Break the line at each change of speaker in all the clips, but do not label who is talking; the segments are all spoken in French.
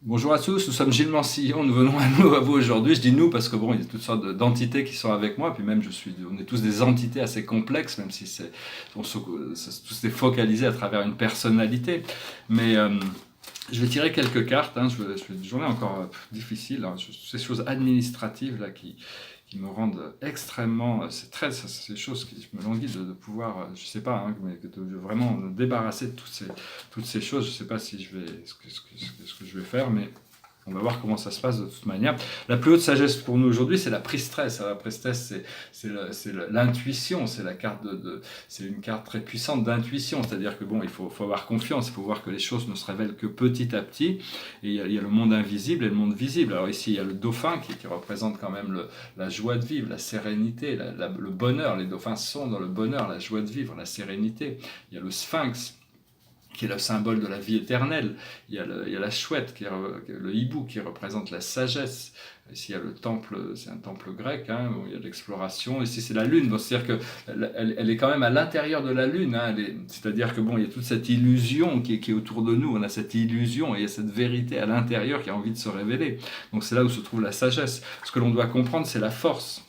Bonjour à tous, nous sommes Gilles Mansillon, nous venons à vous aujourd'hui. Je dis nous parce que bon, il y a toutes sortes d'entités qui sont avec moi, puis même on est tous des entités assez complexes, même si c'est tous est focalisé à travers une personnalité. Mais je vais tirer quelques cartes, je fais une journée encore difficile, ces choses administratives là qui me rendent extrêmement, c'est des choses qui me languissent de pouvoir, je sais pas, mais de vraiment me débarrasser de toutes ces choses. Je sais pas si je vais, ce que je vais faire, mais on va voir comment ça se passe de toute manière. La plus haute sagesse pour nous aujourd'hui, c'est la prise-stress. La prise-stress, c'est l'intuition, c'est la carte c'est une carte très puissante d'intuition. C'est-à-dire que bon, faut avoir confiance, il faut voir que les choses ne se révèlent que petit à petit. Et il y a le monde invisible et le monde visible. Alors ici, il y a le dauphin qui représente quand même la joie de vivre, la sérénité, le bonheur. Les dauphins sont dans le bonheur, la joie de vivre, la sérénité. Il y a le sphinx qui est le symbole de la vie éternelle. Il y a la chouette, le hibou, qui représente la sagesse. Ici, il y a le temple, c'est un temple grec, où il y a de l'exploration. Ici, c'est la lune. Bon, c'est-à-dire qu'elle est quand même à l'intérieur de la lune. C'est-à-dire que bon, il y a toute cette illusion qui est autour de nous. On a cette illusion et il y a cette vérité à l'intérieur qui a envie de se révéler. Donc, c'est là où se trouve la sagesse. Ce que l'on doit comprendre, c'est la force.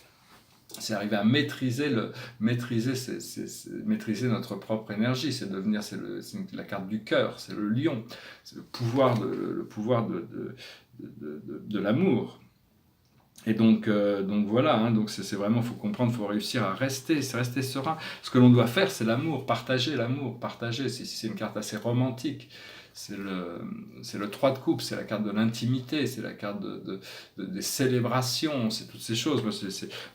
C'est arriver à maîtriser notre propre énergie, c'est la carte du cœur, c'est le lion, c'est le pouvoir de l'amour. Et donc voilà, donc c'est vraiment, faut comprendre, faut réussir à rester serein. Ce que l'on doit faire, c'est l'amour, partager. C'est une carte assez romantique. C'est le 3 de coupe, c'est la carte de l'intimité, c'est la carte des célébrations, c'est toutes ces choses.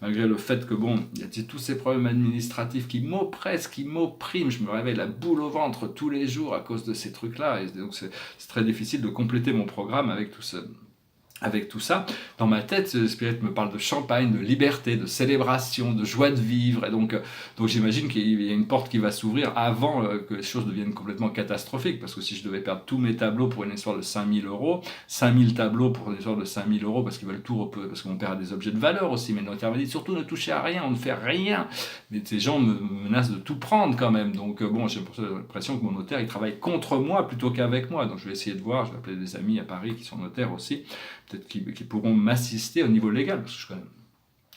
Malgré le fait que bon, il y a tous ces problèmes administratifs qui m'oppressent, qui m'oppriment, je me réveille la boule au ventre tous les jours à cause de ces trucs-là. Et donc c'est très difficile de compléter mon programme avec tout ça. Dans ma tête, le spirit me parle de champagne, de liberté, de célébration, de joie de vivre. Et donc j'imagine qu'il y a une porte qui va s'ouvrir avant que les choses deviennent complètement catastrophiques. Parce que si je devais perdre tous mes tableaux pour une histoire de 5000 euros, 5000 tableaux pour une histoire de 5000 euros, parce qu'ils veulent tout, parce que mon père a des objets de valeur aussi. Mais le notaire me dit surtout ne touchez à rien, on ne fait rien. Mais ces gens me menacent de tout prendre quand même. Donc bon, j'ai l'impression que mon notaire, il travaille contre moi plutôt qu'avec moi. Donc je vais essayer de voir, je vais appeler des amis à Paris qui sont notaires aussi, peut-être qui pourront m'assister au niveau légal, parce que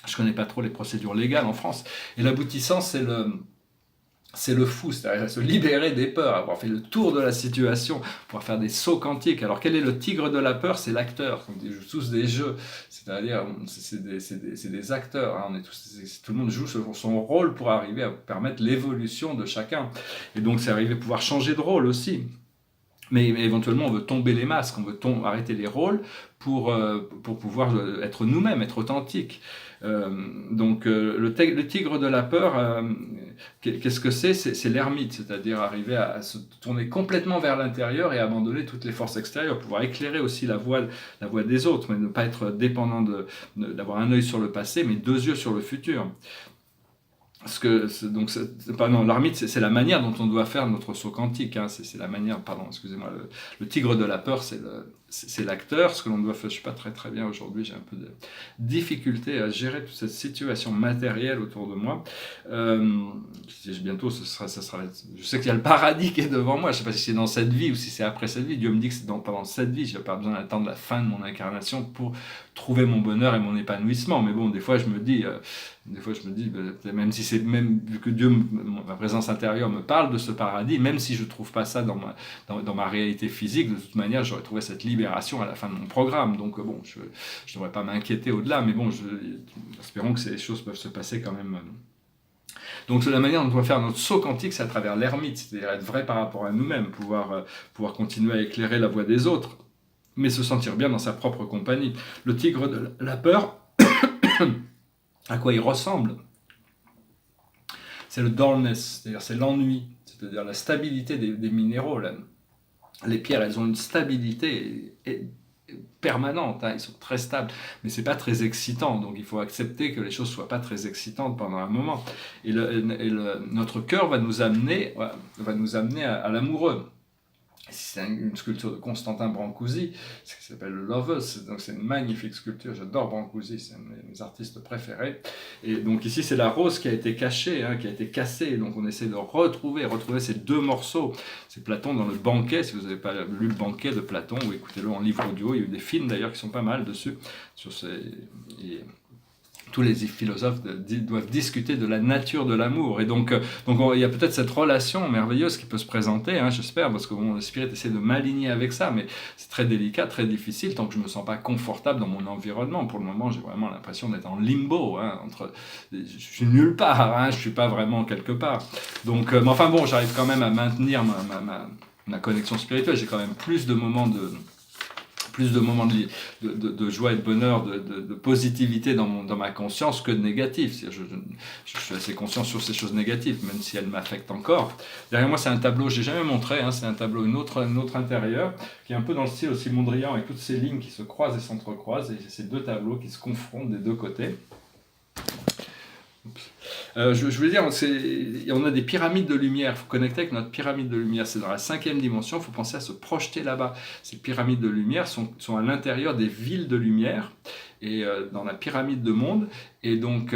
je connais pas trop les procédures légales en France. Et l'aboutissant, c'est le fou, c'est-à-dire se libérer des peurs, avoir fait le tour de la situation, pouvoir faire des sauts quantiques. Alors quel est le tigre de la peur? C'est l'acteur, on joue tous des jeux, c'est-à-dire c'est des acteurs, on est tout le monde joue son rôle pour arriver à permettre l'évolution de chacun. Et donc c'est arriver à pouvoir changer de rôle aussi. Mais éventuellement, on veut tomber les masques, on veut arrêter les rôles pour pouvoir être nous-mêmes, être authentique. Le tigre de la peur, qu'est-ce que c'est? C'est l'ermite, c'est-à-dire arriver à se tourner complètement vers l'intérieur et abandonner toutes les forces extérieures, pouvoir éclairer aussi la voie des autres, mais ne pas être dépendant d'avoir un œil sur le passé, mais deux yeux sur le futur. L'ermite, c'est la manière dont on doit faire notre saut quantique. C'est la manière, pardon, excusez-moi, le tigre de la peur, c'est l'acteur. Ce que l'on doit faire, je ne suis pas très très bien aujourd'hui, j'ai un peu de difficulté à gérer toute cette situation matérielle autour de moi. Bientôt, ça sera, je sais qu'il y a le paradis qui est devant moi. Je ne sais pas si c'est dans cette vie ou si c'est après cette vie. Dieu me dit que c'est pendant cette vie. Je n'ai pas besoin d'attendre la fin de mon incarnation pour trouver mon bonheur et mon épanouissement. Mais bon, des fois, je me dis, même si même vu que ma présence intérieure me parle de ce paradis, même si je ne trouve pas ça dans ma réalité physique, de toute manière, j'aurais trouvé cette libération à la fin de mon programme. Donc bon, je ne devrais pas m'inquiéter au-delà, mais bon, espérons que ces choses peuvent se passer quand même. Donc la manière dont on doit faire notre saut quantique, c'est à travers l'ermite, c'est-à-dire être vrai par rapport à nous-mêmes, pouvoir continuer à éclairer la voie des autres, mais se sentir bien dans sa propre compagnie. Le tigre de la peur, à quoi il ressemble? C'est le dullness, c'est-à-dire c'est l'ennui, c'est-à-dire la stabilité des minéraux. Là. Les pierres, elles ont une stabilité permanente, ils sont très stables, mais c'est pas très excitant, donc il faut accepter que les choses soient pas très excitantes pendant un moment. Et notre cœur va nous amener à l'amoureux. C'est une sculpture de Constantin Brancusi, ce qui s'appelle le Lovers, donc c'est une magnifique sculpture, j'adore Brancusi, c'est un de mes artistes préférés. Et donc ici c'est la rose qui a été cachée, hein, qui a été cassée, donc on essaie de retrouver ces deux morceaux. C'est Platon dans le Banquet, si vous n'avez pas lu le Banquet de Platon, ou écoutez-le en livre audio, il y a eu des films d'ailleurs qui sont pas mal dessus, sur tous les philosophes doivent discuter de la nature de l'amour. Et donc il y a peut-être cette relation merveilleuse qui peut se présenter, hein, j'espère, parce que le spirit essaie de m'aligner avec ça, mais c'est très délicat, très difficile, tant que je ne me sens pas confortable dans mon environnement. Pour le moment, j'ai vraiment l'impression d'être en limbo, hein, je suis nulle part, hein, je ne suis pas vraiment quelque part. Donc, mais enfin bon, j'arrive quand même à maintenir ma connexion spirituelle, j'ai quand même plus de moments de joie et de bonheur, de positivité dans ma conscience que de négatif. Je suis assez conscient sur ces choses négatives, même si elles m'affectent encore. Derrière moi, c'est un tableau, je n'ai jamais montré, hein, c'est un tableau, une autre intérieur, qui est un peu dans le style aussi Mondrian, avec toutes ces lignes qui se croisent et s'entrecroisent, et ces deux tableaux qui se confrontent des deux côtés. Je voulais dire, on a des pyramides de lumière, il faut connecter avec notre pyramide de lumière, c'est dans la 5e dimension, il faut penser à se projeter là-bas. Ces pyramides de lumière sont à l'intérieur des villes de lumière, et dans la pyramide de monde, et donc...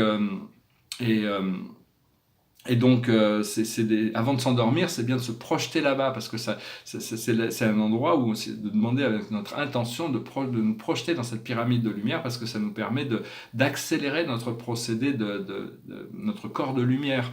avant de s'endormir, c'est bien de se projeter là-bas, parce que c'est un endroit où de demander avec notre intention de nous projeter dans cette pyramide de lumière, parce que ça nous permet d'accélérer notre procédé de notre corps de lumière.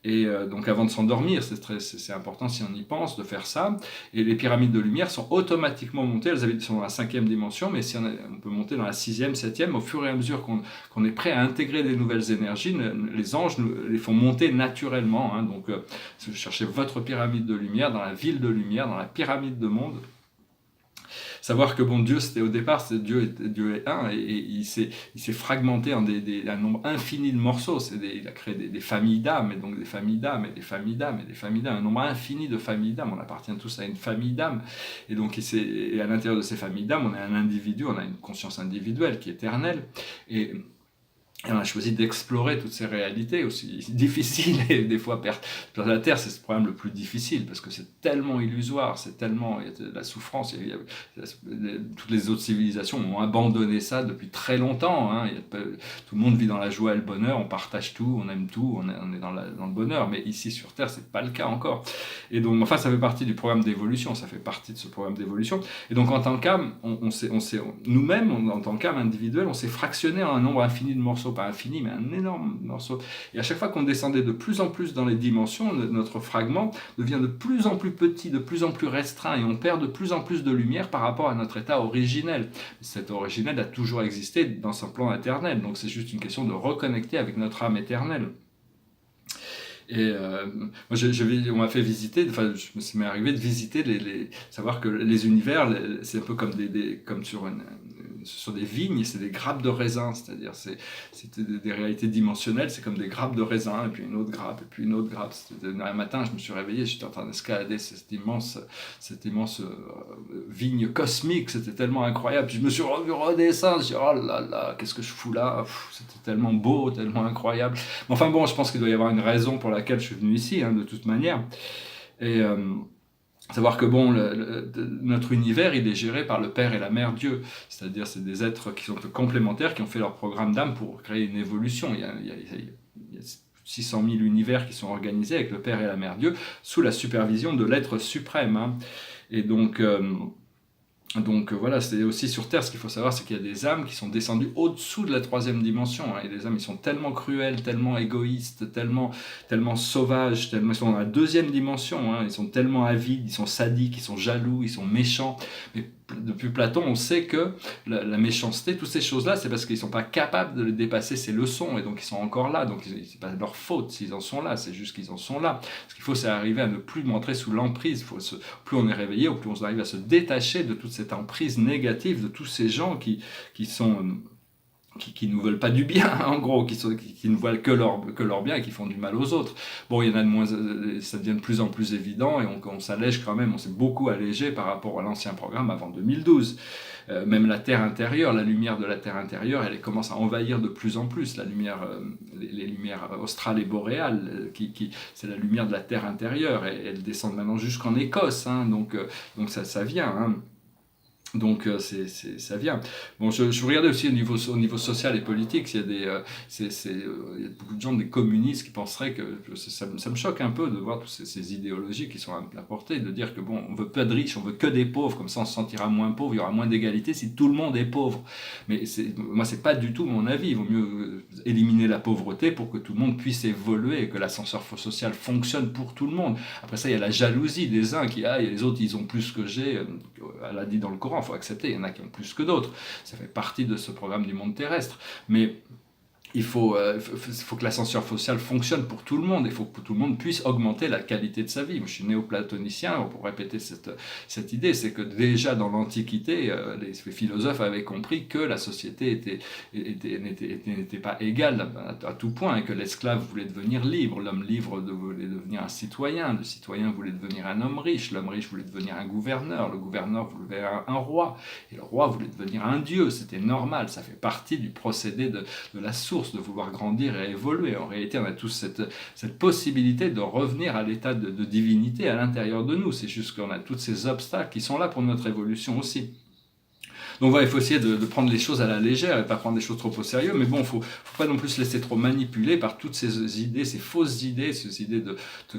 Et donc avant de s'endormir, c'est important si on y pense de faire ça. Et les pyramides de lumière sont automatiquement montées, elles sont dans la 5e dimension, mais si on peut monter dans la 6e, 7e, au fur et à mesure qu'on est prêt à intégrer des nouvelles énergies, les anges les font monter naturellement. Hein. Donc si vous cherchez votre pyramide de lumière, dans la ville de lumière, dans la pyramide de monde, savoir que bon, Dieu, c'était au départ, Dieu est un, et il s'est fragmenté en un nombre infini de morceaux. Il a créé des familles d'âmes, et donc des familles d'âmes, et des familles d'âmes, et des familles d'âmes, un nombre infini de familles d'âmes. On appartient tous à une famille d'âmes. Et donc, et à l'intérieur de ces familles d'âmes, on est un individu, on a une conscience individuelle qui est éternelle. Et on a choisi d'explorer toutes ces réalités aussi difficiles, et des fois perdre la Terre, c'est ce problème le plus difficile, parce que c'est tellement illusoire, il y a de la souffrance, toutes les autres civilisations ont abandonné ça depuis très longtemps, hein. Tout le monde vit dans la joie et le bonheur, on partage tout, on aime tout, on est dans le bonheur, mais ici sur Terre, c'est pas le cas encore. Et donc, enfin, ça fait partie du programme d'évolution, ça fait partie de ce programme d'évolution. Et donc, en tant qu'âme, nous-mêmes, en tant qu'âme individuelle, on s'est fractionné en un nombre infini de morceaux, pas infini, mais un énorme morceau. Et à chaque fois qu'on descendait de plus en plus dans les dimensions, notre fragment devient de plus en plus petit, de plus en plus restreint, et on perd de plus en plus de lumière par rapport à notre état originel. Cet originel a toujours existé dans son plan éternel, donc c'est juste une question de reconnecter avec notre âme éternelle. Et moi, on m'a fait visiter, enfin, ça m'est arrivé de visiter savoir que les univers, c'est un peu comme comme sur des vignes, c'est des grappes de raisin, c'est-à-dire c'est des réalités dimensionnelles, c'est comme des grappes de raisin, et puis une autre grappe, et puis une autre grappe. Un matin, je me suis réveillé, j'étais en train d'escalader cette immense vigne cosmique, c'était tellement incroyable, puis je me suis revu redescendre, je me suis dit, oh là là, qu'est-ce que je fous là, c'était tellement beau, tellement incroyable. Mais enfin bon, je pense qu'il doit y avoir une raison pour laquelle je suis venu ici, hein, de toute manière. Et savoir que bon, notre univers, il est géré par le Père et la Mère Dieu, c'est-à-dire c'est des êtres qui sont complémentaires, qui ont fait leur programme d'âme pour créer une évolution. Il y a 600 000 univers qui sont organisés avec le Père et la Mère Dieu, sous la supervision de l'être suprême. Hein. Et donc voilà, c'est aussi sur Terre, ce qu'il faut savoir, c'est qu'il y a des âmes qui sont descendues au-dessous de la 3e dimension. Hein, et les âmes, ils sont tellement cruels, tellement égoïstes, tellement sauvages, ils sont dans la 2e dimension. Hein, ils sont tellement avides, ils sont sadiques, ils sont jaloux, ils sont méchants. Mais depuis Platon, on sait que la méchanceté, toutes ces choses-là, c'est parce qu'ils ne sont pas capables de dépasser ces leçons, et donc ils sont encore là. Donc c'est pas leur faute s'ils en sont là, c'est juste qu'ils en sont là. Ce qu'il faut, c'est arriver à ne plus montrer sous l'emprise. Plus on est réveillé, ou plus on arrive à se détacher de toute cette emprise négative, de tous ces gens qui sont qui nous veulent pas du bien, en gros, qui ne voient que leur bien et qui font du mal aux autres. Bon, il y en a de moins, ça devient de plus en plus évident et on s'allège quand même, on s'est beaucoup allégé par rapport à l'ancien programme avant 2012. Même la Terre intérieure, la lumière de la Terre intérieure, elle commence à envahir de plus en plus la lumière, les lumières australes et boréales, c'est la lumière de la Terre intérieure, et elle descend maintenant jusqu'en Écosse, hein, donc ça vient. Hein. Donc ça vient. Bon, je regardais aussi au niveau social et politique, il y a il y a beaucoup de gens, des communistes qui penseraient que ça me choque un peu de voir toutes ces idéologies qui sont apportées, de dire que bon, on veut pas de riches, on veut que des pauvres, comme ça on se sentira moins pauvre, il y aura moins d'égalité si tout le monde est pauvre. Mais moi c'est pas du tout mon avis. Il vaut mieux éliminer la pauvreté pour que tout le monde puisse évoluer et que l'ascenseur social fonctionne pour tout le monde. Après ça, il y a la jalousie des uns qui et les autres ils ont plus que j'ai. Elle a dit dans le Coran, il faut accepter, il y en a qui ont plus que d'autres. Ça fait partie de ce programme du monde terrestre. Mais il faut que l'ascenseur social fonctionne pour tout le monde. Il faut que tout le monde puisse augmenter la qualité de sa vie. Moi, je suis néoplatonicien, pour répéter cette idée, c'est que déjà dans l'Antiquité, les philosophes avaient compris que la société n'était pas égale à tout point, et que l'esclave voulait devenir libre, l'homme libre voulait devenir un citoyen, le citoyen voulait devenir un homme riche voulait devenir un gouverneur, le gouverneur voulait devenir un roi, et le roi voulait devenir un dieu. C'était normal, ça fait partie du procédé de la source, de vouloir grandir et évoluer. En réalité, on a tous cette possibilité de revenir à l'état de divinité à l'intérieur de nous. C'est juste qu'on a tous ces obstacles qui sont là pour notre évolution aussi. Donc voilà, il faut essayer de prendre les choses à la légère et pas prendre les choses trop au sérieux, mais bon, faut pas non plus se laisser trop manipuler par toutes ces idées, ces fausses idées, ces idées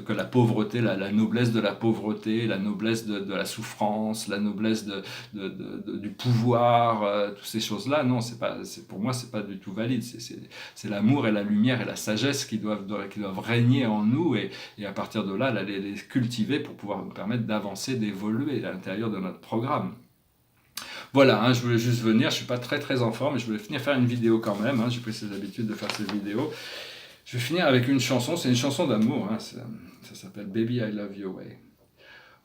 que la pauvreté, la noblesse de la pauvreté, la noblesse de la souffrance, la noblesse du pouvoir, toutes ces choses-là. Non, pour moi, c'est pas du tout valide. C'est l'amour et la lumière et la sagesse qui doivent régner en nous, et à partir de là, les cultiver pour pouvoir nous permettre d'avancer, d'évoluer à l'intérieur de notre programme. Voilà, hein, je voulais juste venir, je suis pas très en forme, mais je voulais finir faire une vidéo quand même, hein, j'ai pris cette habitude de faire ces vidéos. Je vais finir avec une chanson, c'est une chanson d'amour, hein, ça s'appelle Baby I Love Your Way.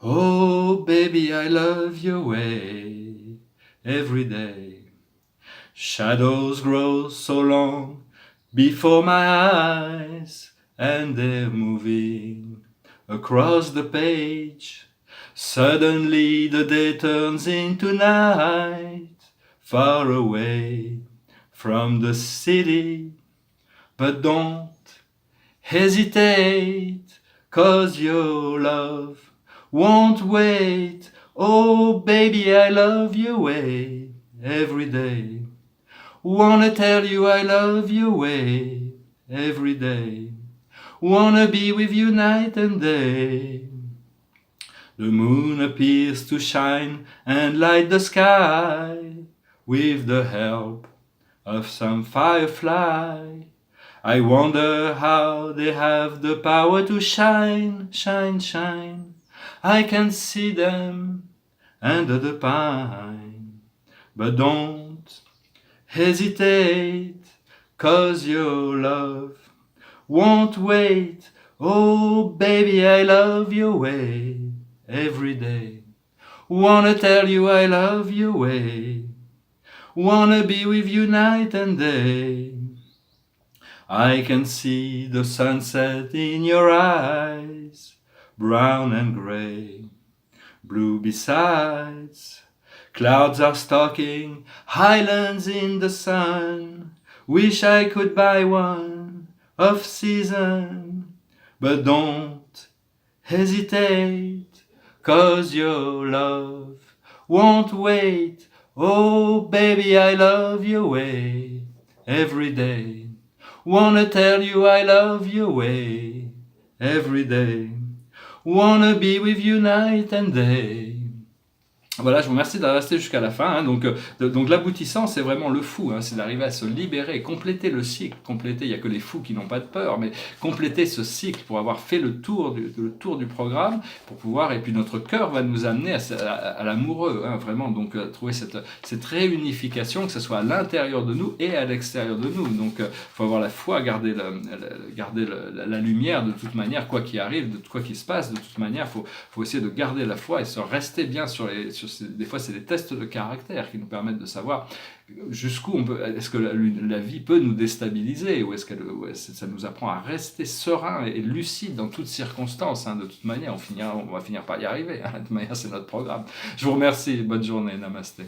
Oh baby I love your way, every day. Shadows grow so long before my eyes, and they're moving across the page. Suddenly the day turns into night, far away from the city. But don't hesitate, 'cause your love won't wait. Oh baby, I love your way every day. Wanna tell you I love your way every day. Wanna be with you night and day. The moon appears to shine and light the sky with the help of some firefly. I wonder how they have the power to shine, shine, shine. I can see them under the pine. But don't hesitate, 'cause your love won't wait. Oh baby, I love your way every day. Wanna tell you I love your way. Wanna be with you night and day. I can see the sunset in your eyes, brown and gray, blue besides. Clouds are stalking highlands in the sun. Wish I could buy one off season. But don't hesitate, 'cause your love won't wait. Oh baby, I love your way every day. Wanna tell you I love your way every day. Wanna be with you night and day. Voilà, je vous remercie de rester jusqu'à la fin. Hein. Donc l'aboutissant, c'est vraiment le fou. Hein. C'est d'arriver à se libérer, compléter le cycle. Il n'y a que les fous qui n'ont pas de peur, mais compléter ce cycle pour avoir fait le tour du programme, pour pouvoir. Et puis notre cœur va nous amener à l'amoureux, hein, vraiment. Donc trouver cette réunification, que ce soit à l'intérieur de nous et à l'extérieur de nous. Donc il faut avoir la foi, garder la lumière de toute manière, quoi qu'il arrive, de quoi qu'il se passe. De toute manière, faut essayer de garder la foi et se rester bien sur des fois c'est des tests de caractère qui nous permettent de savoir jusqu'où est-ce que la vie peut nous déstabiliser, ou ça nous apprend à rester serein et lucide dans toutes circonstances. De toute manière, on va finir par y arriver. De toute manière, c'est notre programme. Je vous remercie. Bonne journée. Namasté.